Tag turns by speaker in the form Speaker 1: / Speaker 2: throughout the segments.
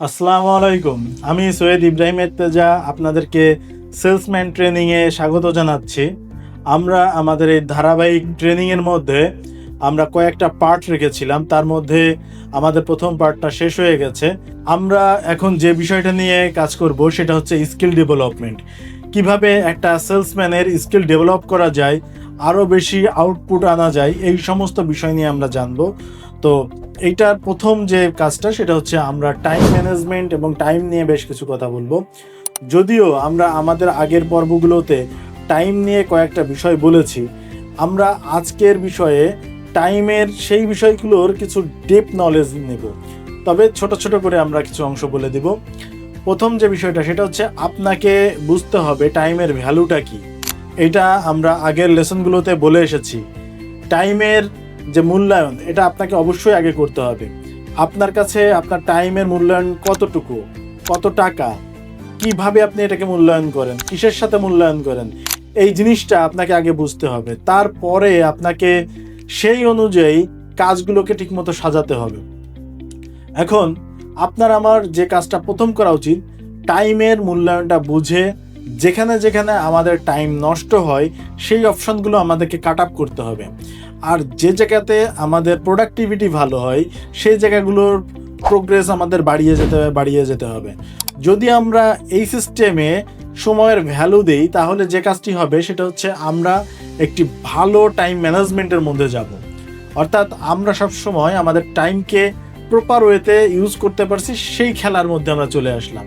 Speaker 1: আসসালামু আলাইকুম। আমি সৈয়দ ইব্রাহিম এর্তেজা আপনাদেরকে সেলসম্যান ট্রেনিংয়ে স্বাগত জানাচ্ছি। আমরা আমাদের এই ধারাবাহিক ট্রেনিংয়ের মধ্যে আমরা কয়েকটা পার্ট রেখেছিলাম, তার মধ্যে আমাদের প্রথম পার্টটা শেষ হয়ে গেছে। আমরা এখন যে বিষয়টা নিয়ে কাজ করব সেটা হচ্ছে স্কিল ডেভেলপমেন্ট। কিভাবে একটা সেলসম্যানের স্কিল ডেভেলপ করা যায়, আরও বেশি আউটপুট আনা যায়, এই সমস্ত বিষয় নিয়ে আমরা জানবো। তো এইটার প্রথম যে কাজটা সেটা হচ্ছে আমরা টাইম ম্যানেজমেন্ট এবং টাইম নিয়ে বেশ কিছু কথা বলবো। যদিও আমরা আমাদের আগের পর্বগুলোতে টাইম নিয়ে কয়েকটা বিষয় বলেছি, আমরা আজকের বিষয়ে টাইমের সেই বিষয়গুলোর কিছু ডিপ নলেজ নেব। তবে ছোট ছোট করে আমরা কিছু অংশ বলে দিব। প্রথম যে বিষয়টা সেটা হচ্ছে আপনাকে বুঝতে হবে টাইমের ভ্যালুটা কি। এটা আমরা আগের লেসনগুলোতে বলে এসেছি। টাইমের যে মূল্যায়ন, এটা আপনাকে অবশ্যই আগে করতে হবে। আপনার কাছে আপনার টাইমের মূল্যায়ন কতটুকু, কত টাকা, কিভাবে আপনি এটাকে মূল্যায়ন করেন, কিসের সাথে মূল্যায়ন করেন, এই জিনিসটা আপনাকে আগে বুঝতে হবে। তারপরে আপনাকে সেই অনুযায়ী কাজগুলোকে ঠিকমতো সাজাতে হবে। এখন আপনার আমার যে কাজটা প্রথম করা উচিত, টাইমের মূল্যায়নটা বুঝে যেখানে যেখানে আমাদের টাইম নষ্ট হয় সেই অপশনগুলো আমাদেরকে কাট আপ করতে হবে। আর যে জায়গাতে আমাদের প্রোডাক্টিভিটি ভালো হয় সেই জায়গাগুলোর প্রোগ্রেস আমাদের বাড়িয়ে যেতে হবে। যদি আমরা এই সিস্টেমে সময়ের ভ্যালু দিই, তাহলে যে কাজটি হবে সেটা হচ্ছে আমরা একটি ভালো টাইম ম্যানেজমেন্টের মধ্যে যাব। অর্থাৎ আমরা সবসময় আমাদের টাইমকে প্রপার ওয়েতে ইউজ করতে পারছি, সেই খেলার মধ্যে আমরা চলে আসলাম।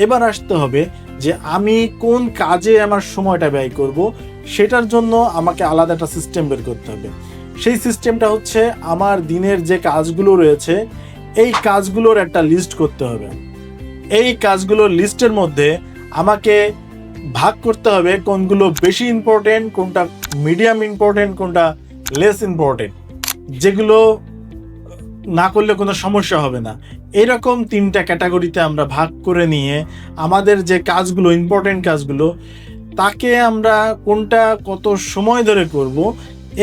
Speaker 1: এবার আসতে হবে যে আমি কোন কাজে আমার সময়টা ব্যয় করব, সেটার জন্য আমাকে আলাদা একটা সিস্টেম বের করতে হবে। সেই সিস্টেমটা হচ্ছে আমার দিনের যে কাজগুলো রয়েছে এই কাজগুলোর একটা লিস্ট করতে হবে। এই কাজগুলোর লিস্টের মধ্যে আমাকে ভাগ করতে হবে কোনগুলো বেশি ইম্পর্টেন্ট, কোনটা মিডিয়াম ইম্পর্টেন্ট, কোনটা লেস ইম্পর্টেন্ট, যেগুলো না করলে কোনো সমস্যা হবে না। এরকম তিনটা ক্যাটাগরিতে আমরা ভাগ করে নিয়ে আমাদের যে কাজগুলো ইম্পর্টেন্ট কাজগুলো, তাকে আমরা কোনটা কত সময় ধরে করব,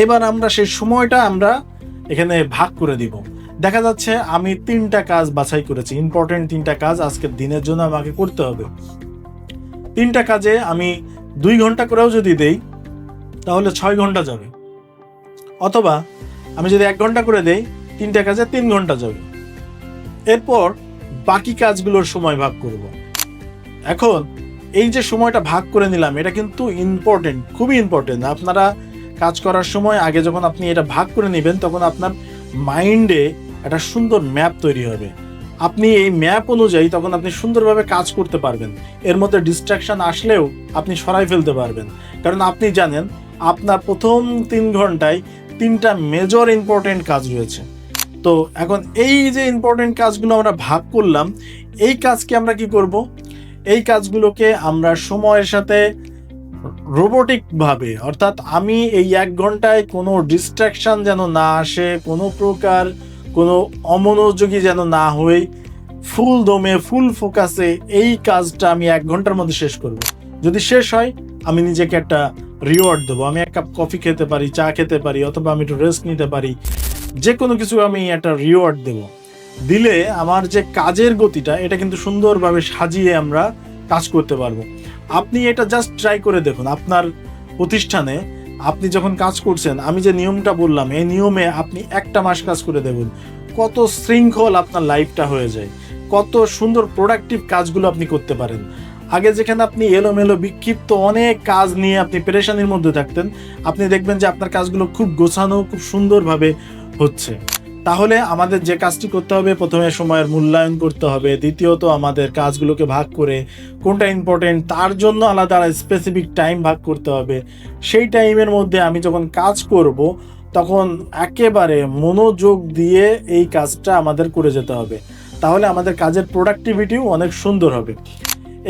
Speaker 1: এবার আমরা সেই সময়টা আমরা এখানে ভাগ করে দিব। দেখা যাচ্ছে আমি তিনটা কাজ বাছাই করেছি, ইম্পর্টেন্ট তিনটা কাজ আজকের দিনের জন্য আমাকে করতে হবে। তিনটা কাজে আমি 2 ঘন্টা করেও যদি দেই তাহলে 6 ঘন্টা যাবে। অথবা আমি যদি 1 ঘন্টা করে দেই, তিনটা কাজে 3 ঘন্টা যাবে। এরপর বাকি কাজগুলোর সময় ভাগ করব। এখন এই যে সময়টা ভাগ করে নিলাম, এটা কিন্তু ইম্পর্টেন্ট, খুবই ইম্পর্টেন্ট। আপনারা কাজ করার সময় আগে যখন আপনি এটা ভাগ করে নেবেন, তখন আপনার মাইন্ডে একটা সুন্দর ম্যাপ তৈরি হবে। আপনি এই ম্যাপ অনুযায়ী তখন আপনি সুন্দরভাবে কাজ করতে পারবেন। এর মধ্যে ডিস্ট্রাকশন আসলেও আপনি সরাই ফেলতে পারবেন, কারণ আপনি জানেন আপনার প্রথম 3 ঘন্টায় 3টা মেজর ইম্পর্টেন্ট কাজ রয়েছে। তো এখন এই যে ইম্পর্টেন্ট কাজগুলো আমরা ভাগ করলাম, এই কাজকে আমরা কি করব, এই কাজগুলোকে আমরা সময়ের সাথে রোবোটিকভাবে, অর্থাৎ আমি এই 1 ঘন্টায় কোনো ডিস্ট্রাকশন যেন না আসে, কোনো প্রকার কোনো অমনোযোগী যেন না হই, ফুল দমে ফুল ফোকাসে এই কাজটা আমি 1 ঘন্টার মধ্যে শেষ করব। যদি শেষ হয় আমি নিজেকে একটা রিওয়ার্ড দেবো। আমি 1 কাপ কফি খেতে পারি, চা খেতে পারি, অথবা আমি একটু রেস্ট নিতে পারি, যে কোনো কিছু আমি একটা রিওয়ার্ড দেব। দিলে আমার যে কাজের গতিটা, এটা কিন্তু সুন্দরভাবে সাজিয়ে আমরা কাজ করতে পারবো। আপনি এটা জাস্ট ট্রাই করে দেখুন। আপনার প্রতিষ্ঠানে আপনি যখন কাজ করছেন, আমি যে নিয়মটা বললাম, এই নিয়মে আপনি 1টা মাস কাজ করে দেখুন কত শৃঙ্খল আপনার লাইফটা হয়ে যায়, কত সুন্দর প্রোডাক্টিভ কাজগুলো আপনি করতে পারেন। আগে যেখানে আপনি এলোমেলো বিক্ষিপ্ত অনেক কাজ নিয়ে আপনি পেরেশানির মধ্যে থাকতেন, আপনি দেখবেন যে আপনার কাজগুলো খুব গোছানো, খুব সুন্দরভাবে হচ্ছে। তাহলে আমাদের যে কাজটি করতে হবে, প্রথমে সময়ের মূল্যায়ন করতে হবে, দ্বিতীয়ত আমাদের কাজগুলোকে ভাগ করে কোনটা ইম্পর্টেন্ট তার জন্য আলাদা স্পেসিফিক টাইম ভাগ করতে হবে। সেই টাইমের মধ্যে আমি যখন কাজ করব তখন একেবারে মনোযোগ দিয়ে এই কাজটা আমাদের করে যেতে হবে। তাহলে আমাদের কাজের প্রোডাক্টিভিটিও অনেক সুন্দর হবে।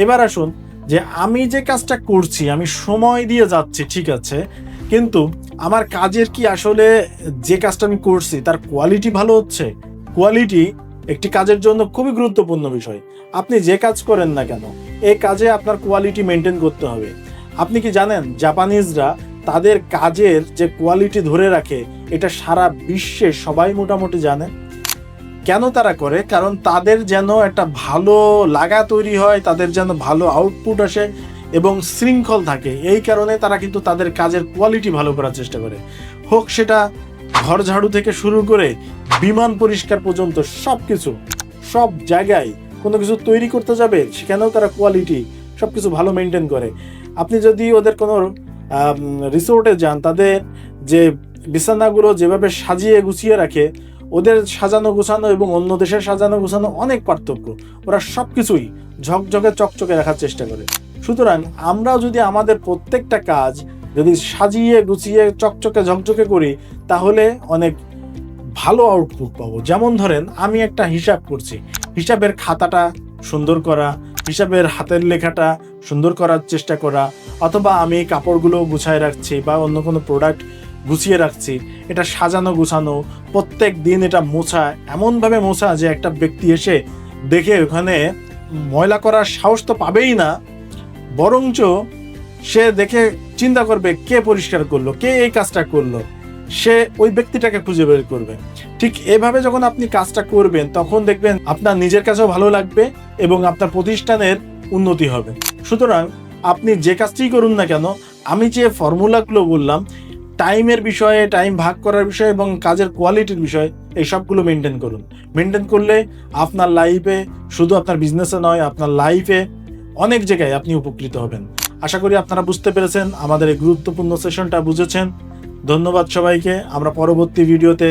Speaker 1: এবার আসুন যে আমি যে কাজটা করছি, আমি সময় দিয়ে যাচ্ছি ঠিক আছে, কিন্তু আমার কাজের কি আসলে যে কাজটা আমি করছি তার কোয়ালিটি ভালো হচ্ছে? কোয়ালিটি একটি কাজের জন্য খুবই গুরুত্বপূর্ণ বিষয়। আপনি যে কাজ করেন না কেন, এই কাজে আপনার কোয়ালিটি মেনটেন করতে হবে। আপনি কি জানেন জাপানিজরা তাদের কাজের যে কোয়ালিটি ধরে রাখে, এটা সারা বিশ্বে সবাই মোটামুটি জানে। কেন তারা করে? কারণ তাদের যেন একটা ভালো লাগা তৈরি হয়, তাদের যেন ভালো আউটপুট আসে এবং শৃঙ্খল থাকে। এই কারণে তারা কিন্তু তাদের কাজের কোয়ালিটি ভালো করার চেষ্টা করে। হোক সেটা ঘর ঝাড়ু থেকে শুরু করে বিমান পরিষ্কার পর্যন্ত সব কিছু, সব জায়গায় কোনো কিছু তৈরি করতে যাবে সেখানেও তারা কোয়ালিটি সব কিছু ভালো মেনটেন করে। আপনি যদি ওদের কোনো রিসোর্টে যান, তাদের যে বিছানাগুলো যেভাবে সাজিয়ে গুছিয়ে রাখে, ওদের সাজানো গোছানো এবং অন্য দেশের সাজানো গোছানো অনেক পার্থক্য। ওরা সব কিছুই ঝকঝকে চকচকে রাখার চেষ্টা করে। সুতরাং আমরাও যদি আমাদের প্রত্যেকটা কাজ যদি সাজিয়ে গুছিয়ে চকচকে ঝকঝকে করি, তাহলে অনেক ভালো আউটপুট পাবো। যেমন ধরেন, আমি একটা হিসাব করছি, হিসাবের খাতাটা সুন্দর করা, হিসাবের হাতের লেখাটা সুন্দর করার চেষ্টা করা, অথবা আমি কাপড়গুলো গুছায় রাখছি বা অন্য কোনো প্রোডাক্ট গুছিয়ে রাখছি, এটা সাজানো গুছানো, প্রত্যেক দিন এটা মোছা, এমনভাবে মোছা যে একটা ব্যক্তি এসে দেখে ওখানে ময়লা করার সাহস তো পাবেই না, বরঞ্চ সে দেখে চিন্তা করবে কে পরিষ্কার করলো, কে এই কাজটা করলো, সে ওই ব্যক্তিটাকে খুঁজে বের করবে। ঠিক এভাবে যখন আপনি কাজটা করবেন, তখন দেখবেন আপনার নিজের কাছেও ভালো লাগবে এবং আপনার প্রতিষ্ঠানের উন্নতি হবে। সুতরাং আপনি যে কাজটি করুন না কেন, আমি যে ফর্মুলাগুলো বললাম, টাইমের বিষয়ে, টাইম ভাগ করার বিষয়ে এবং কাজের কোয়ালিটির বিষয়ে, এই সবগুলো মেনটেন করুন। মেনটেন করলে আপনার লাইফে, শুধু আপনার বিজনেসে নয়, আপনার লাইফে অনেক জায়গায় আপনি উপকৃত হবেন। আশা করি আপনারা বুঝতে পেরেছেন, আমাদের এই গুরুত্বপূর্ণ সেশনটা বুঝেছেন। ধন্যবাদ সবাইকে। আমরা পরবর্তী ভিডিওতে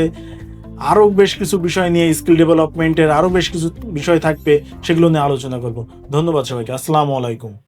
Speaker 1: আরও বেশ কিছু বিষয় নিয়ে, স্কিল ডেভেলপমেন্টের আরও বেশ কিছু বিষয় থাকবে, সেগুলো নিয়ে আলোচনা করব। ধন্যবাদ সবাইকে। আসসালামু আলাইকুম।